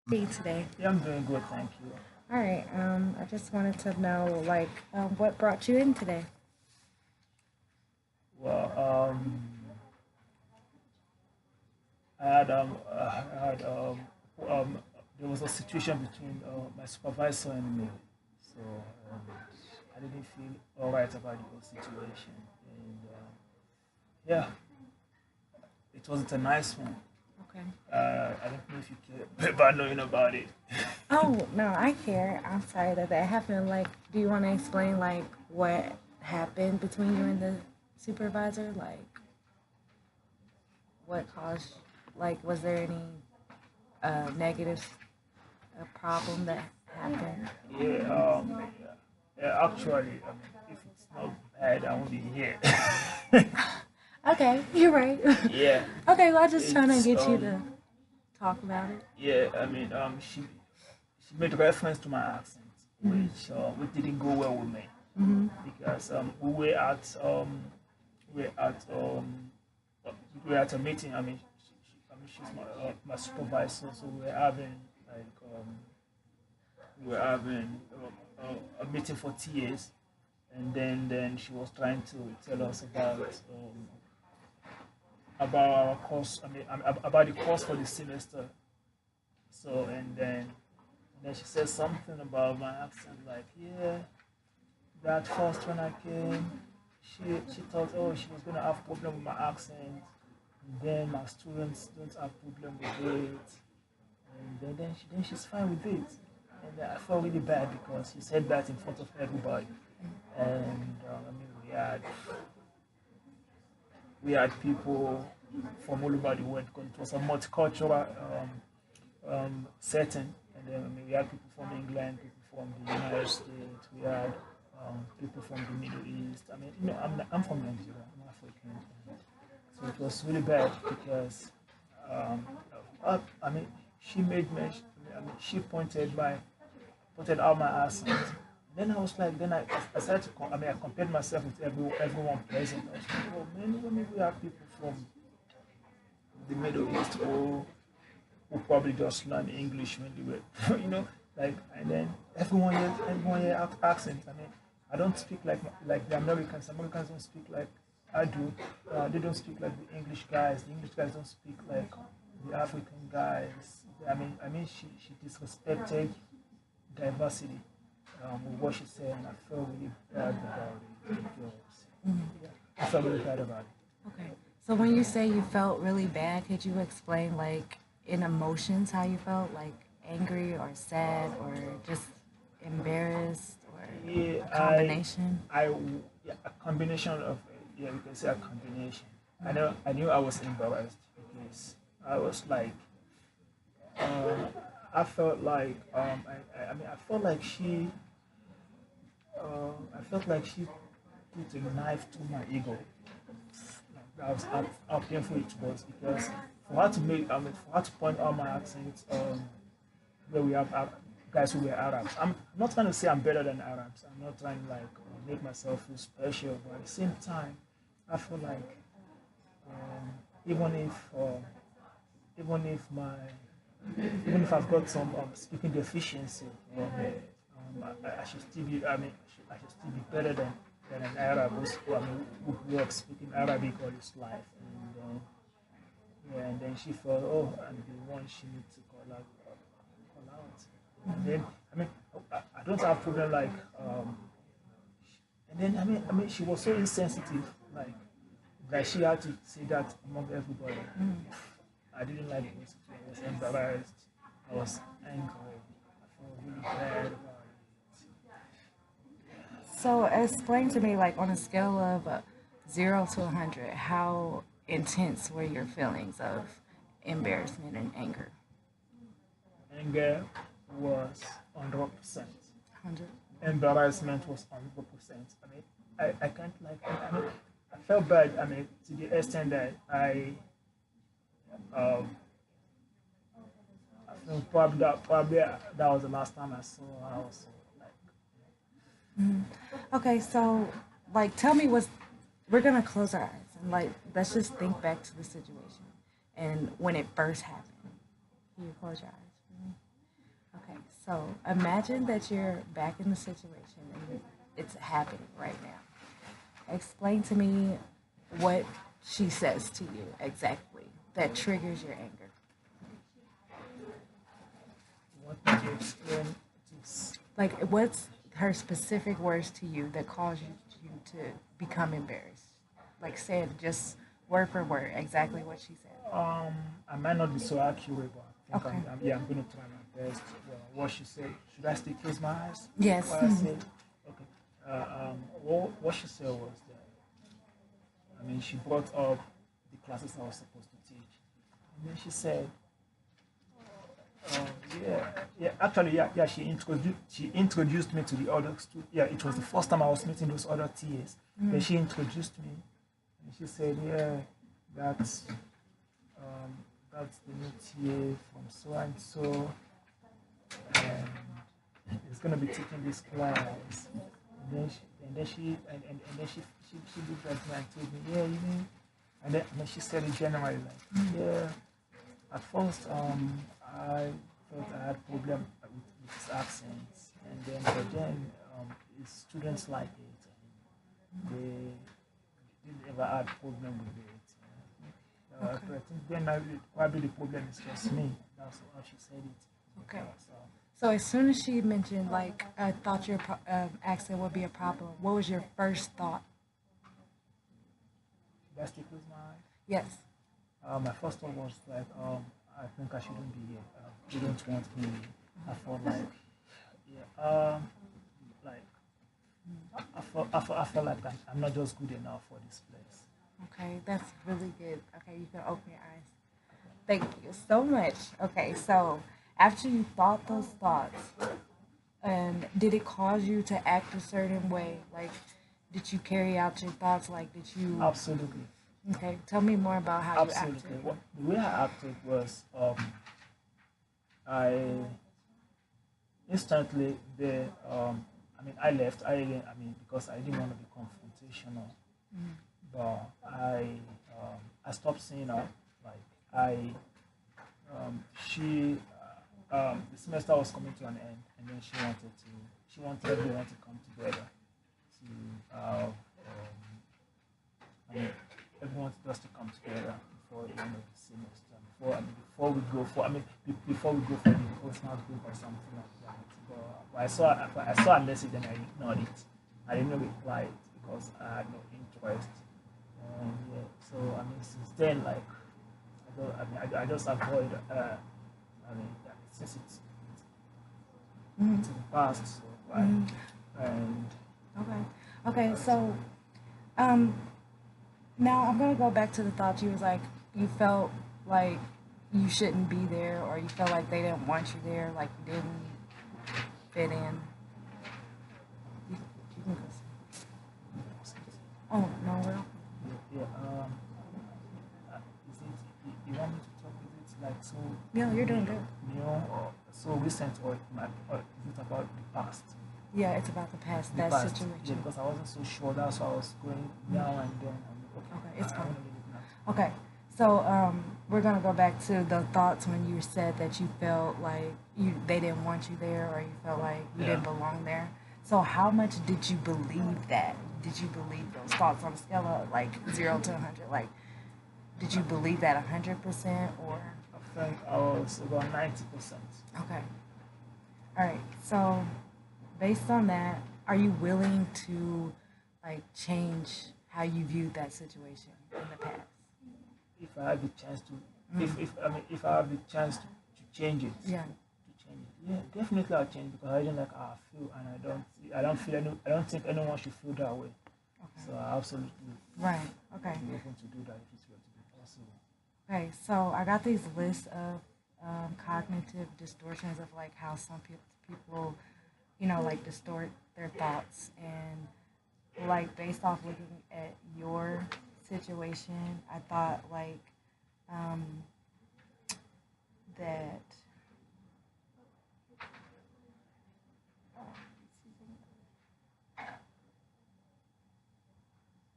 Hey today. Yeah, I'm doing good, thank you. All right. I just wanted to know, what brought you in today? Well, I had um, there was a situation between my supervisor and me, so um, I didn't feel all right about the whole situation, and yeah, it wasn't a nice one. Okay. I don't know if you care about knowing about it. Oh no, I care. I'm sorry that that happened. Like, do you want to explain what happened between you and the supervisor? Like, what caused? Like, was there any negative problem that happened? Yeah, actually, if it's not bad, I won't be here. Okay, you're right. Yeah, Okay, well, I'm just trying to it's get you to talk about it. yeah. She made reference to my accent, which didn't go well with me Mm-hmm. because we were at we were at a meeting. She's my supervisor, so like we were having a meeting for TAs, and then she was trying to tell us about our course. About the course for the semester. So and then she said something about my accent, like, yeah, that first when I came, she thought, oh, she was gonna have problem with my accent, and then my students don't have problem with it, and then she's fine with it, and I felt really bad because she said that in front of everybody, and we had people from all over the world because it was a multicultural setting. And then we had people from England, people from the United States, we had people from the Middle East. I'm from Nigeria, I'm African. So it was really bad because um, she made me, she pointed out my accent. Then I was like, I started to, I compared myself with everyone present. I was like, oh man, even if we have people from the Middle East who probably just learn English when they were, like, and then everyone here have accent. I don't speak like the Americans. Americans don't speak like I do. They don't speak like the English guys. The English guys don't speak like the African guys. She disrespected diversity with what she said, and I felt really bad about it. Because, yeah, I felt really bad about it. Okay. So when you say you felt really bad, could you explain in emotions how you felt, like angry or sad or just embarrassed or Yeah, a combination? yeah, a combination of, yeah, you can say a combination. I knew I was embarrassed because I was like, uh, I felt like, I felt like I felt like she put a knife to my ego. Like, that was how painful it was because for her to point out my accent, where we have guys who were Arabs. I'm not trying to say I'm better than Arabs. I'm not trying to make myself feel special, but at the same time, I feel like um, even if even if my even if I've got some speaking deficiency, I should still be. I should still be better than an Arab who grew up speaking Arabic all his life, and yeah, and then she felt, oh, and the one she needs to call out. And then I don't have problem and then she was so insensitive, like she had to say that among everybody. I didn't like it. I was embarrassed. I was angry. I felt really bad about So explain to me, like on a scale of 0 to 100, how intense were your feelings of embarrassment and anger? it. Anger was 100%. 100. Embarrassment was 100%. I can't I felt bad. To the extent that um, I feel probably that was the last time I saw her. I was like, Okay, so tell me what's. We're gonna close our eyes and let's just think back to the situation and when it first happened. Can you close your eyes for me? Okay, so imagine that you're back in the situation and it's happening right now. Explain to me what she says to you exactly that triggers your anger. What did you explain? It's Like, what's her specific words to you that cause you to become embarrassed? Like, say it just word for word, exactly what she said. I might not be so accurate, but I think Okay. yeah, I'm going to try my best. What she said, should I still close my eyes? Yes. What I said? Okay. What she said was that, I mean, she brought up the classes I was supposed to teach. And then she said, um, yeah, yeah, actually, yeah, she introduced me to the other students. Yeah, it was the first time I was meeting those other TAs. Then she introduced me, and she said, yeah, that's um, that's the new TA from so and so, and it's gonna be taking this class. And then she looked at me and told me, yeah, you know, and then she said it generally like, yeah. At first, I thought I had problem with his accents, and then his students like it, and they didn't ever had problem with it. Okay. But I think then probably the problem is just me. That's how she said it. Okay. So So as soon as she mentioned, like, I thought your accent would be a problem, what was your first thought? that's the close my eye. Yes. My first thought was like, I think I shouldn't be here. They don't want me. I felt like, yeah, like I felt like I'm not just good enough for this place. Okay, that's really good. Okay, you can open your eyes. Thank you so much. Okay, so after you thought those thoughts, and did it cause you to act a certain way? Like, did you carry out your thoughts? Like, did you? Absolutely, Okay, tell me more about how you absolutely. acted. The way I acted was, I instantly the I mean I left. I mean because I didn't want to be confrontational, but I stopped seeing her. Like I she the semester was coming to an end, and then she wanted everyone to come together to I mean everyone just to come together before the end of the semester. Before we go for before we go for the personal group or something like that. But I saw a message and I ignored it. I didn't reply it because I had no interest. And yeah, so I mean since then like I just avoid yeah, since it's in the past, so like and Okay. Okay, so um, now I'm gonna go back to the thought you was like you felt like you shouldn't be there, or you felt like they didn't want you there, like you didn't fit in. You can go. Oh no, well, yeah, is it you want me to talk? Is it like so yeah, you're doing good. new or so recent or is it about the past? Yeah, it's about the past, The that past. Yeah, situation. because I wasn't so sure. That's why I was going now and then. Okay, Okay, it's I fine. want to leave it now. Okay, so we're gonna go back to the thoughts when you said that you felt like they didn't want you there, or you felt like you Yeah. didn't belong there. So how much did you believe that? Did you believe those thoughts on a scale of like 0 to 100? Like, did you believe that 100% or? I think I was about 90%. Okay, all right. So based on that, are you willing to like change how you viewed that situation in the past? If I have the chance to, if I have the chance to change it, Yeah. yeah, definitely I'll change because I don't like how I feel, and I don't think anyone should feel that way. Okay. So I absolutely Right. Okay. be open to do that if it's going to be possible. Okay, so I got these lists of cognitive distortions of like how some people, like distort their thoughts, and like based off looking at your situation, I thought like um, that.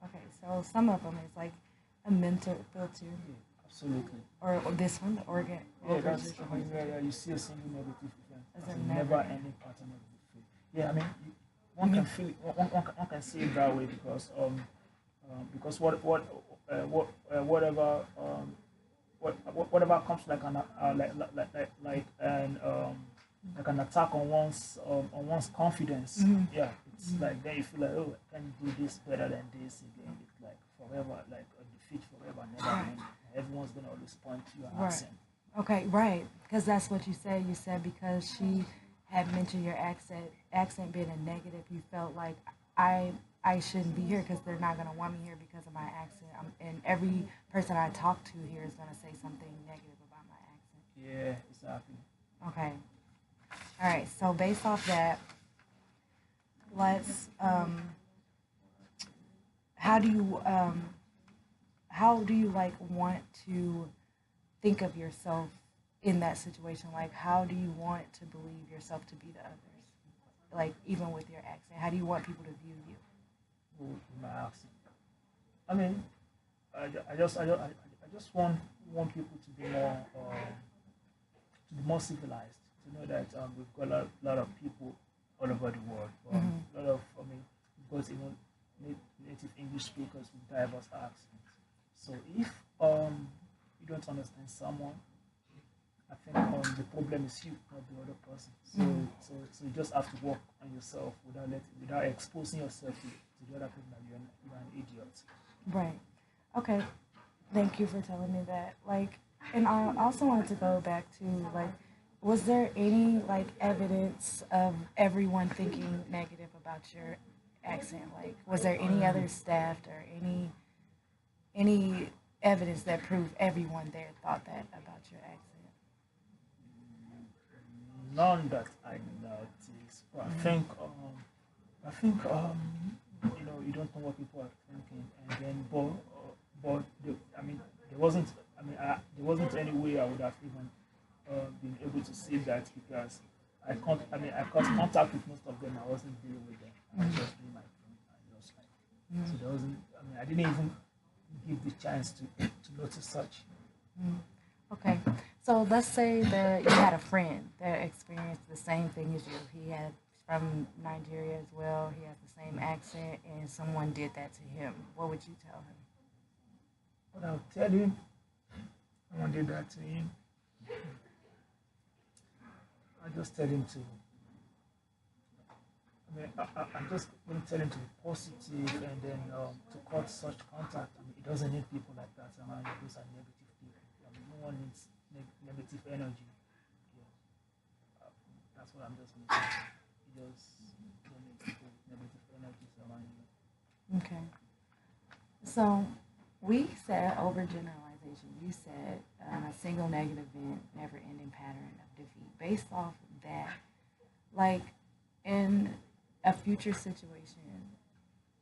Okay, so some of them is like a mental filter, Yeah, absolutely. or this one, the organ Yeah, that's. organizational. I mean, you see a single negative event. Is It's it a never? never ending pattern of defeat. Yeah, I mean, one can feel it, one can see it that way because whatever whatever comes like an attack on one's confidence. Yeah, it's like then you feel like, oh, I can do this better than this again. It's like forever, like a defeat forever, never end. Everyone's gonna always point to your Right. accent. Okay, right. Because that's what you said. You said because she had mentioned your accent being a negative, you felt like I I shouldn't be here because they're not gonna want me here because of my accent. And every person I talk to here is gonna say something negative about my accent. Yeah, exactly. Okay. All right. So based off that, let's how do you like want to think of yourself in that situation? Like, how do you want to believe yourself to be to others? Like, even with your accent, how do you want people to view you? With my accent. I mean, I just want people to be more civilized. To know that we've got lot of people all over the world. A lot of we've got even native English speakers with diverse accents. So if you don't understand someone, I think the problem is you, not the other person. So you just have to work on yourself without exposing yourself to the other person that you're an idiot. Right. Okay. Thank you for telling me that. Like, and I also wanted to go back to like, was there any like evidence of everyone thinking negative about your accent? Like, was there any other staff or any evidence that proved everyone there thought that about your accent? None that I noticed, but I think you don't know what people are thinking, and then I mean there wasn't there wasn't any way I would have even been able to see that because I got contact with most of them. I wasn't dealing with them. I was just doing my thing. I just like so there wasn't. I didn't even give the chance to notice such. Okay. So let's say that you had a friend that experienced the same thing as you. He had from Nigeria as well. He has the same accent, and someone did that to him. What would you tell him? But I'll tell him, someone did that to him. I just tell him to. I'm just going to tell him to be positive and then to cut such contact. He doesn't need people like that around him. Those are negative people. No one needs negative energy. Yeah. That's what I'm just going to say. You just don't need people with negative energies around you. Okay. So we said overgeneralization. You said a single negative event, never-ending pattern of defeat. Based off that, like in a future situation,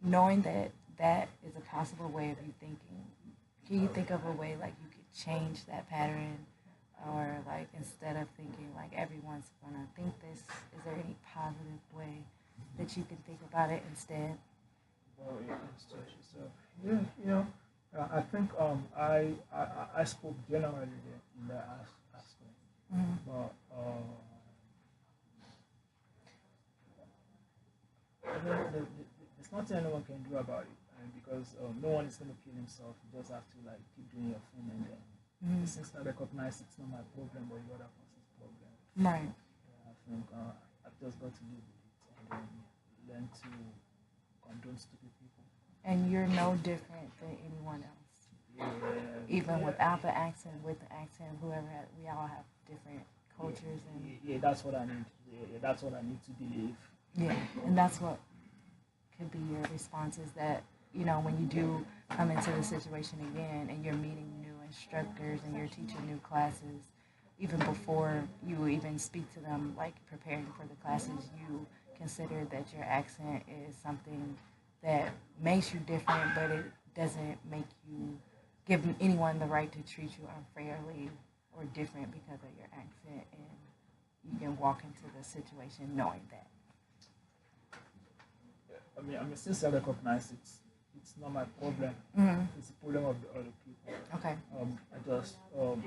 knowing that that is a possible way of you thinking, can you think of a way like you could change that pattern, or like instead of thinking like everyone's gonna think this, is there any positive way that you can think about it instead? Well, yeah, so yeah, I think I spoke generally in that aspect, but there's nothing anyone can do about it, because no one is going to kill himself. You just have to like keep doing your thing, and then since I recognize it's not my problem but the other person's problem. Right. Yeah, I think I've just got to live with it and then learn to condone stupid people. And you're no different than anyone else. Yeah, Even yeah, without the accent, with the accent, we all have different cultures yeah, that's what I need. Yeah, that's what I need to believe. yeah, and that's what could be your response is that, when you do come into the situation again and you're meeting new instructors and you're teaching new classes, even before you even speak to them, like preparing for the classes, you consider that your accent is something that makes you different, but it doesn't make you give anyone the right to treat you unfairly or different because of your accent, and you can walk into the situation knowing that. Since I recognize it's not my problem. It's the problem of the other people. Okay. I just go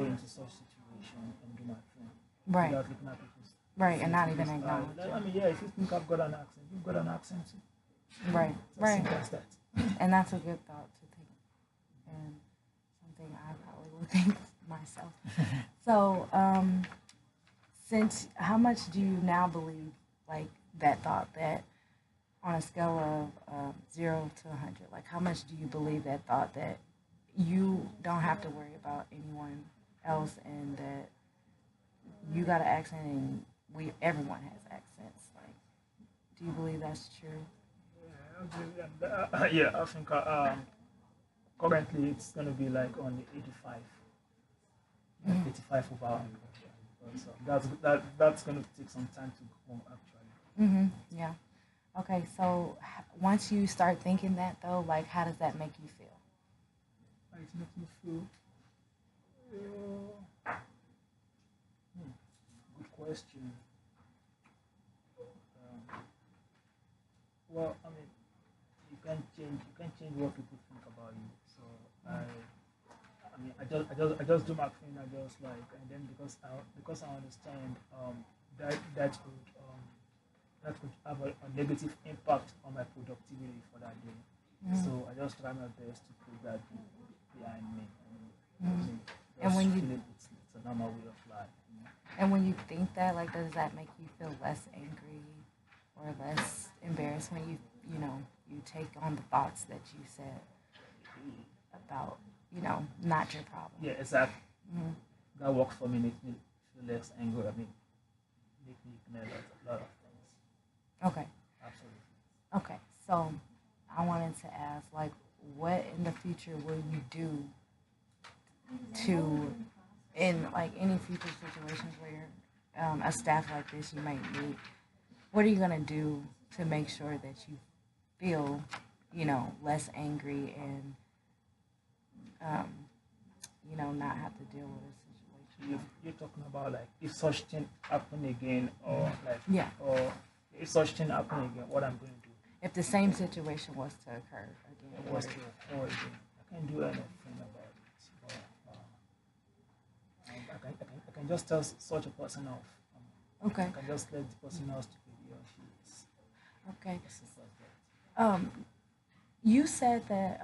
into such situation and do my thing Right. without looking at people's Right, and not to even this acknowledge I it. mean, yeah, if you think I've got an accent, you've got an accent too. Right, It's as right. simple as that. And that's a good thought to think, and something I probably will think myself. So, since how much do you now believe, like that thought that on a scale of 0 to 100, like how much do you believe that thought that you don't have to worry about anyone else and that you got an accent and everyone has accents? Like, do you believe that's true? Yeah, I think currently it's going to be like on the 85, like 85 over 100. So that's going to take some time to grow actually. Mm-hmm. Yeah. Okay. So once you start thinking that though, like, how does that make you feel? It makes me feel. Good question. Um, well, I mean, you can change what people think about you. So I mean, I just do my thing. I just like, and then because I understand that could have a negative impact on my productivity for that day. So I just try my best to put that behind me. And And just when you feel it's a normal way of life. and when you think that, like, does that make you feel less angry or less embarrassed when you take on the thoughts that you said about not your problem? Yeah, exactly. That works for me. Make me feel less angry. I mean, make me ignore a lot of things. Okay. Absolutely. Okay. So I wanted to ask, like, what in the future will you do to, in like any future situations where a staff like this you might meet, what are you gonna do to make sure that you feel, less angry and, not have to deal with a situation? You're talking about like if such thing happen again, or like Yeah. or if such thing happen again, what I'm going to do? If the same situation was to occur again, What's the or again? I can't do anything about it. I can just tell such a person off. Okay. I can just let the person know stupid he or she is. Okay. As simple as that. You said that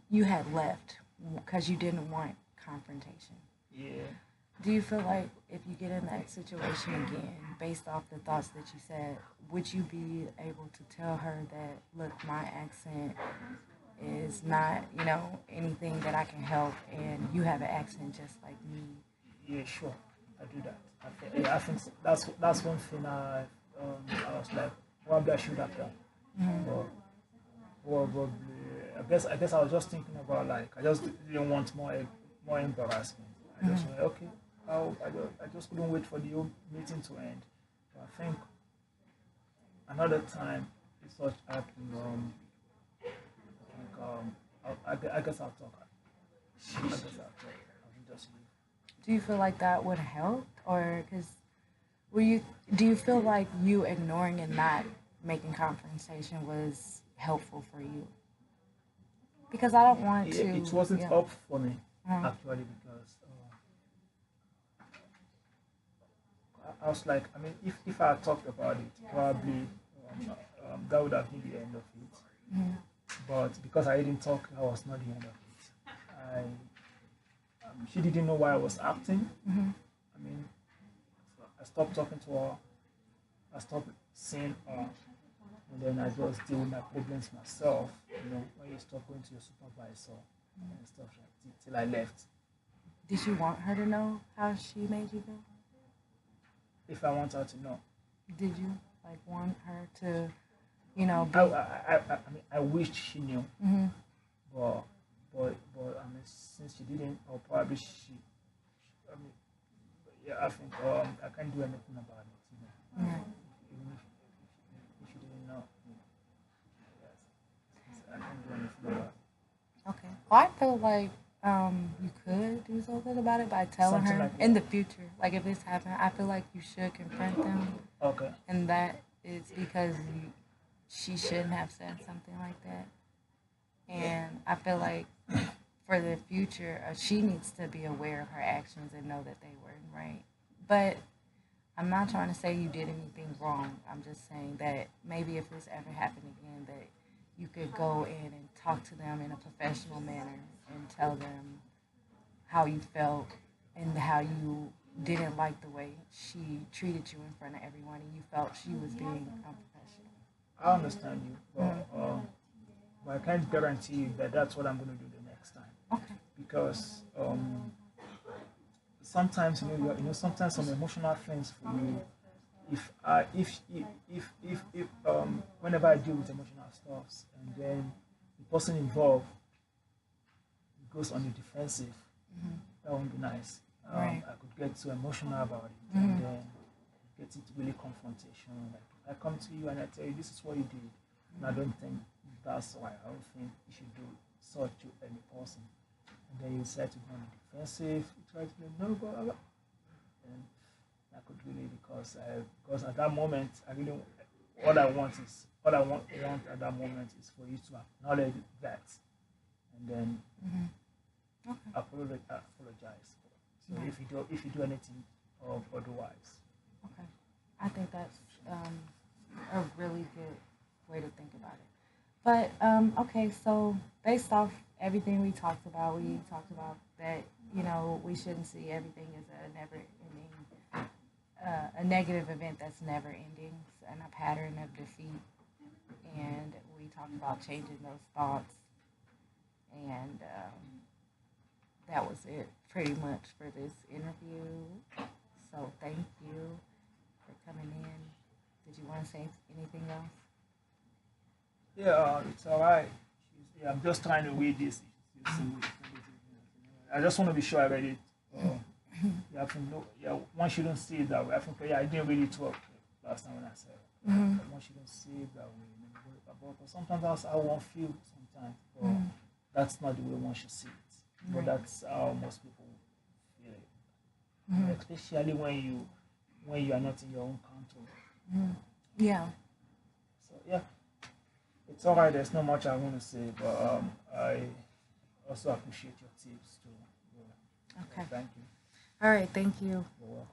you had left because you didn't want confrontation. Yeah. Do you feel like if you get in that situation again, based off the thoughts that you said, would you be able to tell her that, look, my accent is not, anything that I can help, and you have an accent just like me? Yeah, sure. I do that. I think that's one thing I was like, probably I should have done. But probably, I guess I was just thinking about like I just didn't want more embarrassment. I just went, okay. I just couldn't wait for the whole meeting to end. But I think another time if such happened, I guess I'll talk. I won't just leave. Do you feel like that would help, or do you feel like you ignoring and not making confrontation was helpful for you? Because I don't want to. It wasn't yeah. up for me actually because I was like, I mean, if I had talked about it, probably that would have been the end of it. But because I didn't talk, that was not the end of it. She didn't know why I was acting. I mean, so I stopped talking to her. I stopped seeing her, and then I just deal with my problems myself. When you stop going to your supervisor and stuff like that, till I left. Did you want her to know how she made you feel? If I want her to know, did you like want her to, be? I mean, I wished she knew, but I mean, since she didn't, or probably I mean, yeah, I think I can't do anything about it. Even if she didn't know, yes, I can't do anything about it. Okay. Well, I feel like you could do something about it by telling Something her like in what? the future. Like if this happened, I feel like you should confront them, Okay. and that is because she shouldn't have said something like that. And I feel like for the future, she needs to be aware of her actions and know that they weren't right. But I'm not trying to say you did anything wrong. I'm just saying that maybe if this ever happened again, that you could go in and talk to them in a professional manner and tell them how you felt and how you didn't like the way she treated you in front of everyone and you felt she was being unprofessional. I understand you, Mm-hmm. but I can't guarantee you that that's what I'm going to do the next time Okay. because sometimes sometimes some emotional things for you. If I if whenever I deal with emotional stuffs and then the person involved goes on the defensive, that won't be nice. Right. I could get too emotional about it, Mm-hmm. and then get into really confrontation. Like if I come to you and I tell you this is what you did, and I don't think that's why. I don't think you should do such to any person. And then you decide to go on the defensive. You try to be no, blah, blah, blah. And I could really because at that moment I really all I want at that moment is for you to acknowledge that and then Mm-hmm. Okay. apologize. So Right. if you do anything of otherwise, Okay. I think that's a really good way to think about it. But okay, so based off everything we talked about that we shouldn't see everything as a never ending, a negative event that's never ending and a pattern of defeat. And we talked about changing those thoughts, and that was it pretty much for this interview. So thank you for coming in. Did you want to say anything else? yeah, it's all right. Yeah, I'm just trying to read this. I just want to be sure I read it. You have to know. Yeah, one shouldn't see it that way. I think yeah, I didn't read it well last time when I said it. Mm-hmm. One shouldn't see it that way. But sometimes that's how one feels. Sometimes, but Mm-hmm. that's not the way one should see it. But Right. that's how most people feel it. Mm-hmm. Especially when you are not in your own country. Mm-hmm. Yeah. So yeah, it's all right. There's not much I want to say, but I also appreciate your tips too. Yeah. Okay. Thank you. All right. Thank you. You're welcome.